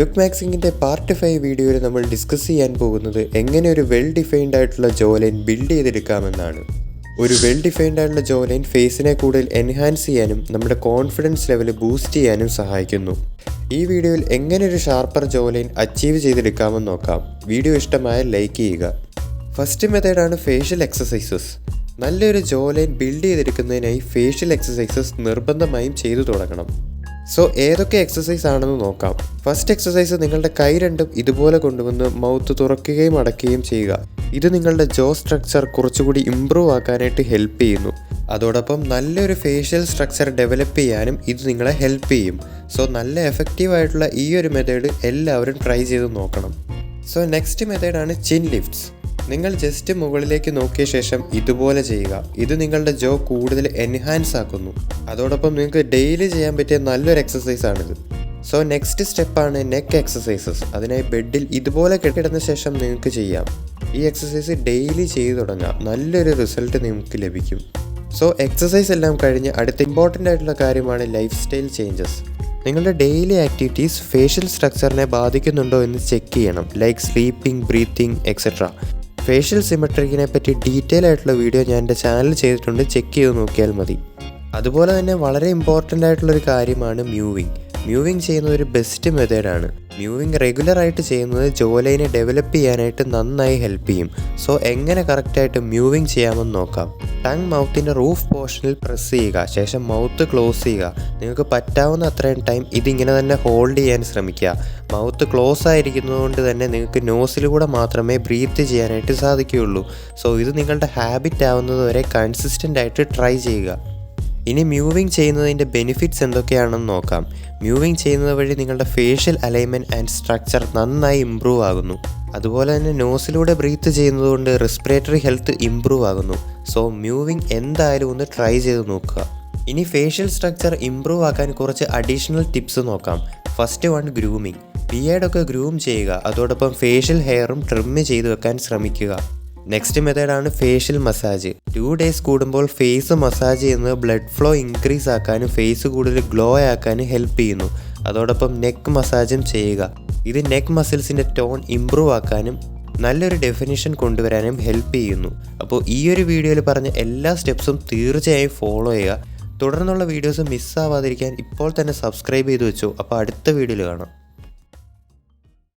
Look മാക്സിങ്ങിൻ്റെ part 5 വീഡിയോയിൽ നമ്മൾ discuss ചെയ്യാൻ പോകുന്നത് എങ്ങനെ ഒരു വെൽ ഡിഫൈൻഡ് ആയിട്ടുള്ള ജോ ലൈൻ ബിൽഡ് ചെയ്തെടുക്കാമെന്നാണ്. ഒരു വെൽ ഡിഫൈൻഡ് ആയിട്ടുള്ള ജോ ലൈൻ ഫേസിനെ കൂടുതൽ എൻഹാൻസ് ചെയ്യാനും നമ്മുടെ കോൺഫിഡൻസ് ലെവൽ ബൂസ്റ്റ് ചെയ്യാനും സഹായിക്കുന്നു. ഈ വീഡിയോയിൽ എങ്ങനെ ഒരു ഷാർപ്പർ ജോ ലൈൻ അച്ചീവ് ചെയ്തെടുക്കാമെന്ന് നോക്കാം. വീഡിയോ ഇഷ്ടമായാൽ ലൈക്ക് ചെയ്യുക. ഫസ്റ്റ് മെത്തേഡാണ് ഫേഷ്യൽ എക്സസൈസസ്. നല്ലൊരു ജോ ലൈൻ ബിൽഡ് ചെയ്തെടുക്കുന്നതിനായി ഫേഷ്യൽ എക്സസൈസസ് നിർബന്ധമായും ചെയ്തു തുടങ്ങണം. ഏതൊക്കെ എക്സസൈസ് ആണെന്ന് നോക്കാം. ഫസ്റ്റ് എക്സസൈസ് നിങ്ങളുടെ കൈ രണ്ടും ഇതുപോലെ കൊണ്ടുവന്ന് മൗത്ത് തുറക്കുകയും അടയ്ക്കുകയും ചെയ്യുക. ഇത് നിങ്ങളുടെ ജോ സ്ട്രക്ചർ കുറച്ചുകൂടി ഇമ്പ്രൂവ് ആക്കാനായിട്ട് ഹെൽപ്പ് ചെയ്യുന്നു. അതോടൊപ്പം നല്ലൊരു ഫേഷ്യൽ സ്ട്രക്ചർ ഡെവലപ്പ് ചെയ്യാനും ഇത് നിങ്ങളെ ഹെൽപ്പ് ചെയ്യും. നല്ല എഫക്റ്റീവ് ആയിട്ടുള്ള ഈ ഒരു മെത്തേഡ് എല്ലാവരും ട്രൈ ചെയ്ത് നോക്കണം. നെക്സ്റ്റ് മെത്തേഡാണ് ചിൻ ലിഫ്റ്റ്സ്. നിങ്ങൾ ജസ്റ്റ് മുകളിലേക്ക് നോക്കിയ ശേഷം ഇതുപോലെ ചെയ്യുക. ഇത് നിങ്ങളുടെ ജോ കൂടുതൽ എൻഹാൻസ് ആക്കുന്നു. അതോടൊപ്പം നിങ്ങൾക്ക് ഡെയിലി ചെയ്യാൻ പറ്റിയ നല്ലൊരു എക്സസൈസ് ആണിത്. നെക്സ്റ്റ് സ്റ്റെപ്പാണ് നെക്ക് എക്സസൈസസ്. അതിനായി ബെഡിൽ ഇതുപോലെ കിടന്ന ശേഷം നിങ്ങൾക്ക് ചെയ്യാം. ഈ എക്സസൈസ് ഡെയിലി ചെയ്തു തുടങ്ങാം. നല്ലൊരു റിസൾട്ട് നിങ്ങൾക്ക് ലഭിക്കും. എക്സസൈസ് എല്ലാം കഴിഞ്ഞ് അടുത്ത ഇമ്പോർട്ടൻ്റ് ആയിട്ടുള്ള കാര്യമാണ് ലൈഫ് സ്റ്റൈൽ ചേഞ്ചസ്. നിങ്ങളുടെ ഡെയിലി ആക്ടിവിറ്റീസ് ഫേഷ്യൽ സ്ട്രക്ചറിനെ ബാധിക്കുന്നുണ്ടോ എന്ന് ചെക്ക് ചെയ്യണം. Like sleeping, breathing etcetera. Facial സിമെട്രിക്കിനെ പറ്റി ഡീറ്റെയിൽ ആയിട്ടുള്ള വീഡിയോ ഞാൻ എൻ്റെ ചാനൽ ചെയ്തിട്ടുണ്ട്. ചെക്ക് ചെയ്ത് നോക്കിയാൽ മതി. അതുപോലെ തന്നെ വളരെ ഇമ്പോർട്ടൻ്റ് ആയിട്ടുള്ളൊരു കാര്യമാണ് മ്യൂവിങ്. മ്യൂവിങ് ചെയ്യുന്നത് ഒരു ബെസ്റ്റ് മെത്തേഡാണ്. മ്യൂവിങ് റെഗുലറായിട്ട് ചെയ്യുന്നത് ജോ ലൈനെ ഡെവലപ്പ് ചെയ്യാനായിട്ട് നന്നായി ഹെൽപ്പ് ചെയ്യും. എങ്ങനെ കറക്റ്റായിട്ട് മ്യൂവിങ് ചെയ്യാമെന്ന് നോക്കാം. ടങ് മൗത്തിൻ്റെ റൂഫ് പോർഷനിൽ പ്രസ് ചെയ്യുക. ശേഷം മൗത്ത് ക്ലോസ് ചെയ്യുക. നിങ്ങൾക്ക് പറ്റാവുന്ന അത്രയും ടൈം ഇതിങ്ങനെ തന്നെ ഹോൾഡ് ചെയ്യാൻ ശ്രമിക്കുക. മൗത്ത് ക്ലോസ് ആയിരിക്കുന്നതുകൊണ്ട് തന്നെ നിങ്ങൾക്ക് നോസിലൂടെ മാത്രമേ ബ്രീത്ത് ചെയ്യാനായിട്ട് സാധിക്കുകയുള്ളൂ. ഇത് നിങ്ങളുടെ ഹാബിറ്റ് ആവുന്നത് വരെ കൺസിസ്റ്റൻ്റ് ആയിട്ട് ട്രൈ ചെയ്യുക. ഇനി മ്യൂവിങ് ചെയ്യുന്നതിൻ്റെ ബെനിഫിറ്റ്സ് എന്തൊക്കെയാണെന്ന് നോക്കാം. മ്യൂവിങ് ചെയ്യുന്നത് വഴി നിങ്ങളുടെ ഫേഷ്യൽ അലൈൻമെൻറ്റ് ആൻഡ് സ്ട്രക്ചർ നന്നായി ഇമ്പ്രൂവ് ആകുന്നു. അതുപോലെ തന്നെ നോസിലൂടെ ബ്രീത്ത് ചെയ്യുന്നതുകൊണ്ട് റെസ്പിറേറ്ററി ഹെൽത്ത് ഇമ്പ്രൂവ് ആകുന്നു. മ്യൂവിങ് എന്തായാലും ഒന്ന് ട്രൈ ചെയ്ത് നോക്കുക. ഇനി ഫേഷ്യൽ സ്ട്രക്ചർ ഇമ്പ്രൂവ് ആക്കാൻ കുറച്ച് അഡീഷണൽ ടിപ്സ് നോക്കാം. First one, grooming. ബിയേർഡൊക്കെ ഗ്രൂം ചെയ്യുക. അതോടൊപ്പം ഫേഷ്യൽ ഹെയറും ട്രിം ചെയ്ത് വെക്കാൻ ശ്രമിക്കുക. നെക്സ്റ്റ് മെത്തേഡാണ് ഫേഷ്യൽ മസാജ്. 2 ഡേയ്സ് കൂടുമ്പോൾ ഫേസ് മസാജ് ചെയ്യുന്നത് ബ്ലഡ് ഫ്ലോ ഇൻക്രീസ് ആക്കാനും ഫേസ് കൂടുതൽ ഗ്ലോ ആക്കാനും ഹെൽപ്പ് ചെയ്യുന്നു. അതോടൊപ്പം നെക്ക് മസാജും ചെയ്യുക. ഇത് നെക്ക് മസിൽസിൻ്റെ ടോൺ ഇമ്പ്രൂവ് ആക്കാനും നല്ലൊരു ഡെഫിനിഷൻ കൊണ്ടുവരാനും ഹെൽപ്പ് ചെയ്യുന്നു. ഈ ഒരു വീഡിയോയിൽ പറഞ്ഞ എല്ലാ സ്റ്റെപ്സും തീർച്ചയായും ഫോളോ ചെയ്യുക. തുടർന്നുള്ള വീഡിയോസ് മിസ്സാവാതിരിക്കാൻ ഇപ്പോൾ തന്നെ സബ്സ്ക്രൈബ് ചെയ്ത് വെച്ചു. അടുത്ത വീഡിയോയിൽ കാണാം.